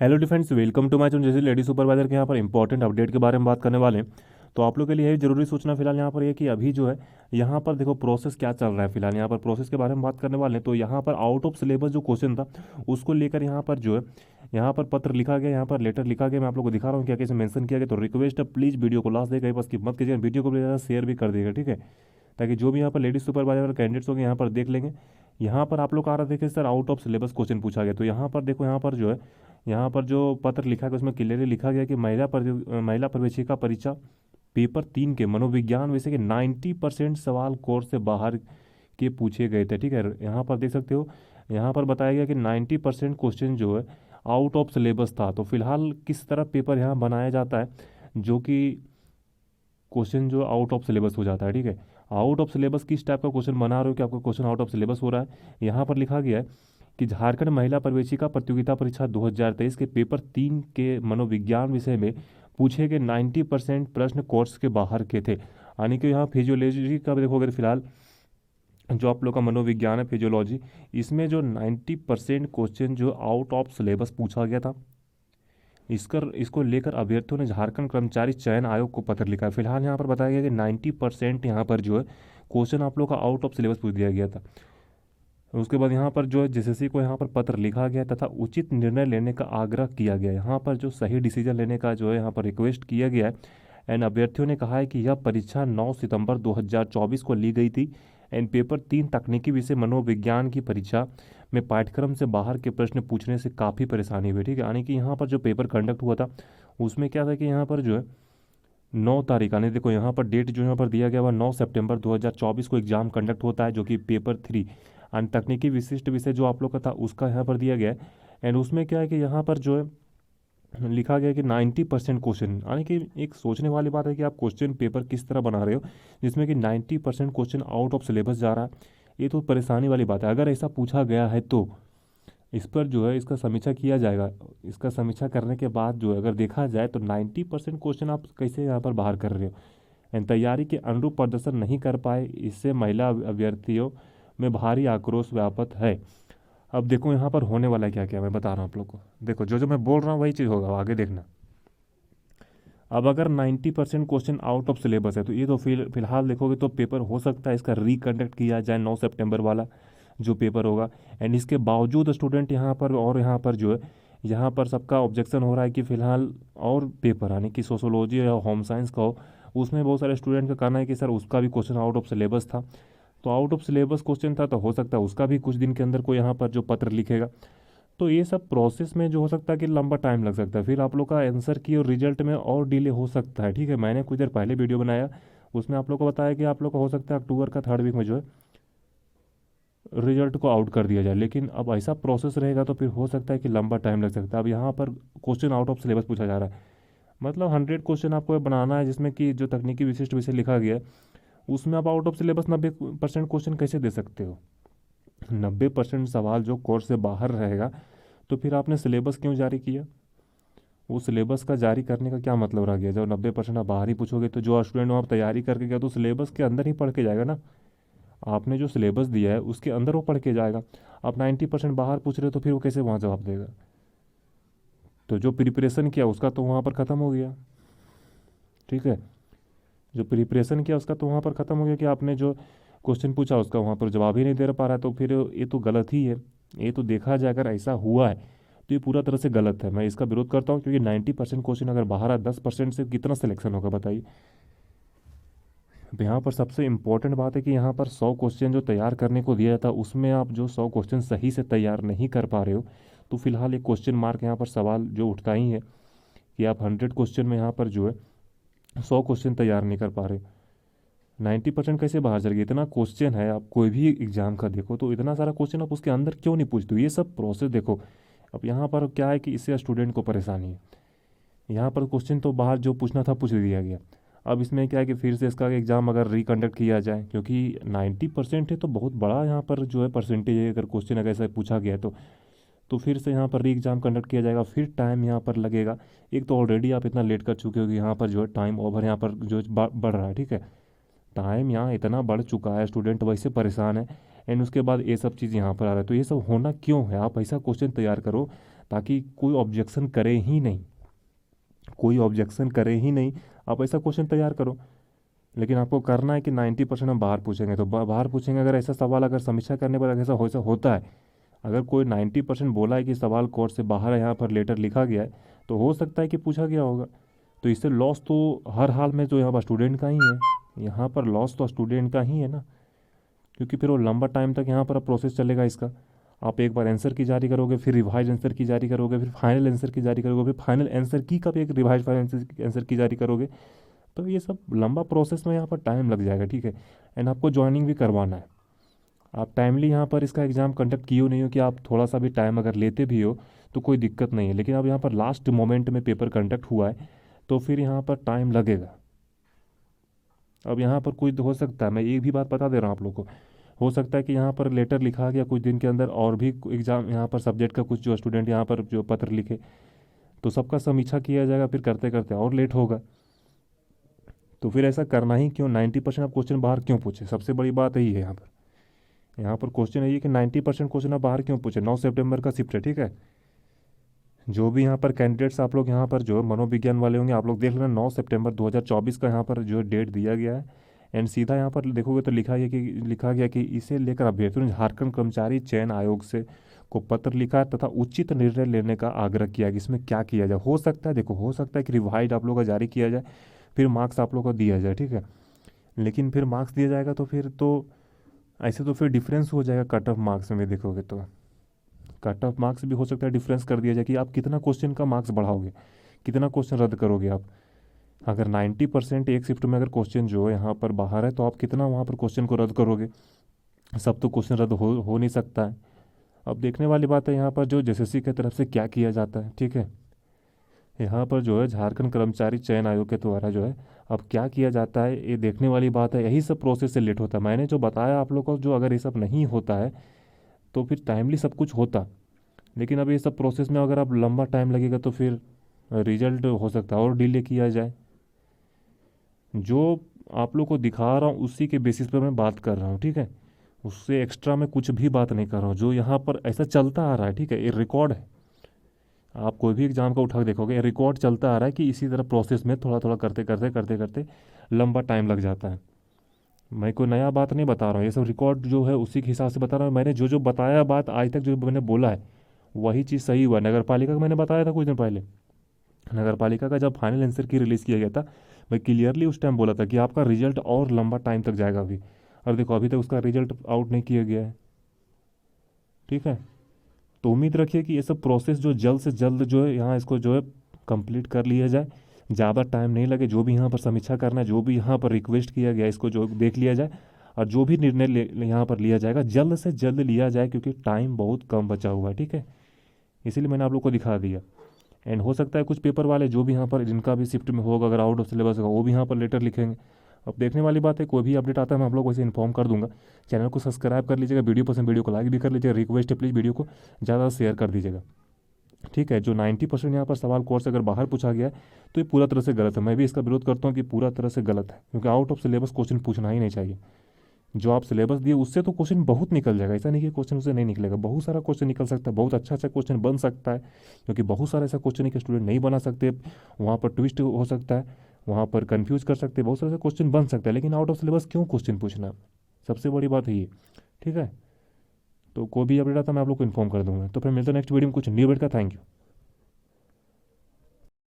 Hello defence, welcome to my channel. जैसे lady supervisor के यहाँ पर इंपॉर्टेंट अपडेट के बारे में बात करने वाले हैं, तो आप लोग के लिए यही जरूरी सूचना फिलहाल यहाँ पर ये कि अभी जो है यहाँ पर देखो प्रोसेस क्या चल रहा है। फिलहाल यहाँ पर प्रोसेस के बारे में बात करने वाले हैं। तो यहाँ पर आउट ऑफ सिलेबस जो क्वेश्चन था उसको लेकर यहाँ पर जो है यहाँ पर पत्र लिखा गया, यहाँ पर लेटर लिखा गया। मैं आप लोग को दिखा रहा हूँ क्या कैसे मेंशन किया गया। तो रिक्वेस्ट है, प्लीज़ वीडियो को लास्ट देखिए, बस स्किप मत कीजिए, वीडियो को शेयर भी कर देगा, ठीक है, ताकि जो भी यहाँ पर लेडीज सुपरवाइजर कैंडिडेट्स होंगे यहाँ पर देख लेंगे। यहाँ पर आप लोग आ रहा देखिए sir, out of syllabus question पूछा गया। तो यहाँ पर देखो, यहाँ पर जो है यहाँ पर जो पत्र लिखा गया उसमें क्लियरली लिखा गया कि महिला प्रवेशिका परीक्षा पेपर 3 के मनोविज्ञान विषय के 90% सवाल कोर्स से बाहर के पूछे गए थे, ठीक है। यहाँ पर देख सकते हो, यहाँ पर बताया गया कि 90% क्वेश्चन जो है आउट ऑफ सिलेबस था। तो फिलहाल किस तरह पेपर यहाँ बनाया जाता है जो कि क्वेश्चन जो आउट ऑफ सिलेबस हो जाता है, ठीक है। आउट ऑफ सिलेबस किस टाइप का क्वेश्चन बना रहे हो कि आपका क्वेश्चन आउट ऑफ सिलेबस हो रहा है। यहाँ पर लिखा गया है कि झारखंड महिला प्रवेशिका प्रतियोगिता परीक्षा 2023 के पेपर 3 के मनोविज्ञान विषय में पूछे गए 90% प्रश्न कोर्स के बाहर के थे। यानी कि यहाँ फिजियोलॉजी का देखोगे तो फिलहाल जो आप लोग का मनोविज्ञान है, फिजियोलॉजी, इसमें जो 90% क्वेश्चन जो आउट ऑफ सिलेबस पूछा गया था, इसको लेकर अभ्यर्थियों ने झारखंड कर्मचारी चयन आयोग को पत्र लिखा है। फिलहाल यहाँ पर बताया गया कि 90% यहाँ पर जो है क्वेश्चन आप लोग का आउट ऑफ सिलेबस पूछ दिया गया था। उसके बाद यहाँ पर जो है जेसीसी को यहाँ पर पत्र लिखा गया तथा उचित निर्णय लेने का आग्रह किया गया। यहाँ पर जो सही डिसीजन लेने का जो है यहाँ पर रिक्वेस्ट किया गया है। एंड अभ्यर्थियों ने कहा है कि यह परीक्षा 9 सितंबर 2024 को ली गई थी। एंड पेपर 3 तकनीकी विषय मनोविज्ञान की परीक्षा में पाठ्यक्रम से बाहर के प्रश्न पूछने से काफ़ी परेशानी हुई, ठीक है। यानी कि यहाँ पर जो पेपर कंडक्ट हुआ था उसमें क्या था कि यहाँ पर जो है 9 तारीख, यानी देखो यहाँ पर डेट जो यहाँ पर दिया गया हुआ 9 सितंबर 2024 को एग्जाम कंडक्ट होता है, जो कि पेपर 3 एंड तकनीकी विशिष्ट विषय जो आप लोग का था उसका यहाँ पर दिया गया है। एंड उसमें क्या है कि यहाँ पर जो है लिखा गया है कि 90% क्वेश्चन, यानी कि एक सोचने वाली बात है कि आप क्वेश्चन पेपर किस तरह बना रहे हो जिसमें कि 90% क्वेश्चन आउट ऑफ सिलेबस जा रहा है। ये तो परेशानी वाली बात है। अगर ऐसा पूछा गया है तो इस पर जो है इसका समीक्षा किया जाएगा। इसका समीक्षा करने के बाद जो है अगर देखा जाए तो 90% क्वेश्चन आप कैसे यहाँ पर बाहर कर रहे हो एंड तैयारी के अनुरूप प्रदर्शन नहीं कर पाए, इससे महिला अभ्यर्थियों में भारी आक्रोश व्याप्त है। अब देखो यहाँ पर होने वाला है क्या क्या, मैं बता रहा हूँ आप लोग को। देखो जो जो मैं बोल रहा हूँ वही चीज़ होगा, आगे देखना। अब अगर 90% क्वेश्चन आउट ऑफ सिलेबस है तो ये तो फिलहाल देखोगे तो पेपर हो सकता है इसका रिकंडक्ट किया जाए 9 सितंबर वाला जो पेपर होगा। एंड इसके बावजूद स्टूडेंट यहाँ पर और यहाँ पर जो है यहाँ पर सबका ऑब्जेक्शन हो रहा है कि फ़िलहाल और पेपर, यानी कि सोशोलॉजी या होम साइंस का हो, उसमें बहुत सारे स्टूडेंट का कहना है कि सर उसका भी क्वेश्चन आउट ऑफ सिलेबस था। तो आउट ऑफ सिलेबस क्वेश्चन था तो हो सकता है उसका भी कुछ दिन के अंदर कोई यहाँ पर जो पत्र लिखेगा। तो ये सब प्रोसेस में जो हो सकता है कि लंबा टाइम लग सकता है, फिर आप लोग का आंसर की और रिजल्ट में और डिले हो सकता है, ठीक है। मैंने कुछ देर पहले वीडियो बनाया उसमें आप लोग को बताया कि आप लोग का हो सकता है अक्टूबर का 3rd वीक में जो है रिजल्ट को आउट कर दिया जाए। लेकिन अब ऐसा प्रोसेस रहेगा तो फिर हो सकता है कि लंबा टाइम लग सकता है। अब यहाँ पर क्वेश्चन आउट ऑफ सिलेबस पूछा जा रहा है, मतलब 100 क्वेश्चन आपको बनाना है जिसमें कि जो तकनीकी विशिष्ट विषय लिखा गया है उसमें आप आउट ऑफ सिलेबस 90% क्वेश्चन कैसे दे सकते हो। 90% सवाल जो कोर्स से बाहर रहेगा तो फिर आपने सिलेबस क्यों जारी किया। वो सिलेबस का जारी करने का क्या मतलब रह गया। जब 90% आप बाहर ही पूछोगे तो जो स्टूडेंट वहाँ तैयारी करके गया तो सिलेबस के अंदर ही पढ़ के जाएगा ना। आपने जो सिलेबस दिया है उसके अंदर वो पढ़ के जाएगा। आप 90% बाहर पूछ रहे हो तो फिर वो कैसे वहाँ जवाब देगा। तो जो प्रिपरेशन किया उसका तो वहाँ पर ख़त्म हो गया, ठीक है। जो प्रिपरेशन किया उसका तो वहाँ पर ख़त्म हो गया कि आपने जो क्वेश्चन पूछा उसका वहाँ पर जवाब ही नहीं दे पा रहा है। तो फिर ये तो गलत ही है। ये तो देखा जाए अगर ऐसा हुआ है तो ये पूरा तरह से गलत है। मैं इसका विरोध करता हूँ क्योंकि 90% क्वेश्चन अगर बाहर है 10% से कितना सिलेक्शन होगा बताइए। अब यहाँ पर सबसे इम्पोर्टेंट बात है कि यहाँ पर 100 क्वेश्चन जो तैयार करने को दिया था उसमें आप जो 100 क्वेश्चन सही से तैयार नहीं कर पा रहे हो तो फिलहाल एक क्वेश्चन मार्क यहाँ पर सवाल जो उठता ही है कि आप 100 क्वेश्चन में यहाँ पर जो है 100 क्वेश्चन तैयार नहीं कर पा रहे। 90% कैसे बाहर चल गया। इतना क्वेश्चन है, आप कोई भी एग्जाम का देखो तो इतना सारा क्वेश्चन आप उसके अंदर क्यों नहीं पूछते हो। ये सब प्रोसेस देखो। अब यहाँ पर क्या है कि इससे स्टूडेंट को परेशानी है। यहाँ पर क्वेश्चन तो बाहर जो पूछना था पूछ दिया गया। अब इसमें क्या है कि फिर से इसका एग्ज़ाम अगर रिकंडक्ट किया जाए क्योंकि 90% है तो बहुत बड़ा यहाँ पर जो है परसेंटेज है। अगर क्वेश्चन अगर ऐसा पूछा गया तो फिर से यहाँ पर री एग्ज़ाम कंडक्ट किया जाएगा, फिर टाइम यहाँ पर लगेगा। एक तो ऑलरेडी आप इतना लेट कर चुके हो कि यहाँ पर जो है टाइम ओवर यहाँ पर जो बढ़ रहा है, ठीक है। टाइम यहाँ इतना बढ़ चुका है, स्टूडेंट वैसे परेशान है एंड उसके बाद ये सब चीज़ यहाँ पर आ रहा है। तो ये सब होना क्यों है। आप ऐसा क्वेश्चन तैयार करो ताकि कोई ऑब्जेक्शन करे ही नहीं, कोई ऑब्जेक्शन करे ही नहीं। आप ऐसा क्वेश्चन तैयार करो। लेकिन आपको करना है कि 90% हम बाहर पूछेंगे, तो बाहर पूछेंगे। अगर ऐसा सवाल अगर समीक्षा करने पर ऐसा होता है, अगर कोई 90% बोला है कि सवाल कोर्ट से बाहर यहाँ पर लेटर लिखा गया है, तो हो सकता है कि पूछा गया होगा। तो इससे लॉस तो हर हाल में जो यहाँ पर स्टूडेंट का ही है, यहाँ पर लॉस तो स्टूडेंट का ही है ना, क्योंकि फिर वो लंबा टाइम तक यहाँ पर प्रोसेस चलेगा इसका। आप एक बार आंसर की जारी करोगे, फिर रिवाइज आंसर की जारी करोगे, फिर फाइनल आंसर की जारी करोगे, फिर फाइनल आंसर की कब एक रिवाइज फाइनल आंसर की जारी करोगे। तो ये सब लंबा प्रोसेस में यहाँ पर टाइम लग जाएगा, ठीक है। एंड आपको ज्वाइनिंग भी करवाना है। आप टाइमली यहाँ पर इसका एग्ज़ाम कंडक्ट किए हो नहीं हो कि आप थोड़ा सा भी टाइम अगर लेते भी हो तो कोई दिक्कत नहीं है, लेकिन अब यहाँ पर लास्ट मोमेंट में पेपर कंडक्ट हुआ है तो फिर यहाँ पर टाइम लगेगा। अब यहाँ पर कोई हो सकता है, मैं एक भी बात बता दे रहा हूँ आप लोग को, हो सकता है कि यहाँ पर लेटर लिखा गया कुछ दिन के अंदर और भी एग्ज़ाम यहाँ पर सब्जेक्ट का कुछ जो स्टूडेंट यहाँ पर जो पत्र लिखे, तो सबका समीक्षा किया जाएगा, फिर करते करते और लेट होगा। तो फिर ऐसा करना ही क्यों, 90% आप क्वेश्चन बाहर क्यों पूछे, सबसे बड़ी बात यही है यहाँ पर क्वेश्चन है ये कि 90% क्वेश्चन आप बाहर क्यों पूछे। 9 सितंबर का शिफ्ट है, ठीक है। जो भी यहाँ पर कैंडिडेट्स आप लोग यहाँ पर जो मनोविज्ञान वाले होंगे, आप लोग देख लेना 9 सितंबर 2024 का यहाँ पर जो डेट दिया गया है। एंड सीधा यहाँ पर देखोगे तो लिखा गया कि इसे लेकर अभ्यर्थियों ने झारखंड कर्मचारी चयन आयोग से को पत्र लिखा तथा उचित निर्णय लेने का आग्रह किया कि इसमें क्या किया जाए। हो सकता है, देखो, हो सकता है कि रिवाइज आप लोग का जारी किया जाए, फिर मार्क्स आप लोग को दिया जाए, ठीक है। लेकिन फिर मार्क्स दिया जाएगा तो फिर तो ऐसे तो फिर डिफरेंस हो जाएगा कट ऑफ मार्क्स में। देखोगे तो कट ऑफ मार्क्स भी हो सकता है डिफरेंस कर दिया जाए कि आप कितना क्वेश्चन का मार्क्स बढ़ाओगे, कितना क्वेश्चन रद्द करोगे आप। अगर 90% एक शिफ्ट में अगर क्वेश्चन जो है यहाँ पर बाहर है, तो आप कितना वहाँ पर क्वेश्चन को रद्द करोगे। सब तो क्वेश्चन रद्द हो नहीं सकता है। अब देखने वाली बात है यहाँ पर जो जेएसएससी की तरफ से क्या किया जाता है, ठीक है। यहाँ पर जो है झारखंड कर्मचारी चयन आयोग के द्वारा जो है अब क्या किया जाता है, ये देखने वाली बात है। यही सब प्रोसेस से लेट होता है। मैंने जो बताया आप लोग को, जो अगर ये सब नहीं होता है तो फिर टाइमली सब कुछ होता। लेकिन अब ये सब प्रोसेस में अगर अब लंबा टाइम लगेगा तो फिर रिजल्ट हो सकता है और डिले किया जाए। जो आप लोग को दिखा रहा हूँ उसी के बेसिस पर मैं बात कर रहा हूँ, ठीक है। उससे एक्स्ट्रा मैं कुछ भी बात नहीं कर रहा हूँ। जो यहाँ पर ऐसा चलता आ रहा है, ठीक है, ये रिकॉर्ड है। आप कोई भी एग्जाम का उठा के देखोगे, रिकॉर्ड चलता आ रहा है कि इसी तरह प्रोसेस में थोड़ा थोड़ा करते करते लंबा टाइम लग जाता है। मैं कोई नया बात नहीं बता रहा हूँ, ये सब रिकॉर्ड जो है उसी के हिसाब से बता रहा हूँ। मैंने जो जो बताया बात आज तक जो मैंने बोला है वही चीज़ सही हुआ। नगर पालिका का मैंने बताया था कुछ दिन पहले, नगर पालिका का जब फाइनल आंसर की रिलीज़ किया गया था, मैं क्लियरली उस टाइम बोला था कि आपका रिजल्ट और लंबा टाइम तक जाएगा अभी। और देखो अभी तक उसका रिजल्ट आउट नहीं किया गया है, ठीक है। तो उम्मीद रखिए कि ये सब प्रोसेस जो जल्द से जल्द जो है यहाँ इसको जो है कंप्लीट कर लिया जाए, ज़्यादा टाइम नहीं लगे। जो भी यहाँ पर समीक्षा करना है, जो भी यहाँ पर रिक्वेस्ट किया गया, इसको जो देख लिया जाए और जो भी निर्णय यहाँ पर लिया जाएगा जल्द से जल्द लिया जाए, क्योंकि टाइम बहुत कम बचा हुआ है, ठीक है। इसीलिए मैंने आप लोग को दिखा दिया। एंड हो सकता है कुछ पेपर वाले जो भी यहाँ पर जिनका भी शिफ्ट में होगा, अगर आउट ऑफ सिलेबस होगा, वो भी यहाँ पर लेटर लिखेंगे। अब देखने वाली बात है, कोई भी अपडेट आता है मैं आप लोग को वैसे इन्फॉर्म कर दूंगा। चैनल को सब्सक्राइब कर लीजिएगा, वीडियो पसंद वीडियो को लाइक भी कर लीजिएगा। रिक्वेस्ट है प्लीज़ वीडियो को ज़्यादा शेयर कर दीजिएगा, ठीक है। जो 90% यहाँ पर सवाल कोर्स अगर बाहर पूछा गया है तो ये पूरा तरह से गलत है। मैं भी इसका विरोध करता हूँ कि पूरा तरह से गलत है, क्योंकि आउट ऑफ सिलेबस क्वेश्चन पूछना ही नहीं चाहिए। जो आप सिलेबस दिए उससे तो क्वेश्चन बहुत निकल जाएगा, ऐसा नहीं कि क्वेश्चन उससे नहीं निकलेगा। बहुत सारा क्वेश्चन निकल सकता है, बहुत अच्छा क्वेश्चन बन सकता है, क्योंकि बहुत सारा ऐसा क्वेश्चन है कि स्टूडेंट नहीं बना सकते। वहाँ पर ट्विस्ट हो सकता है, वहाँ पर कन्फ्यूज कर सकते हैं, बहुत सारे क्वेश्चन बन सकता है। लेकिन आउट ऑफ सिलेबस क्यों क्वेश्चन पूछना, सबसे बड़ी बात है ये, ठीक है। तो कोई भी अपडेट आता है मैं आप लोग को इन्फॉर्म कर दूंगा। तो फिर मिलते हैं नेक्स्ट वीडियो में कुछ न्यू अपडेट का। Thank you.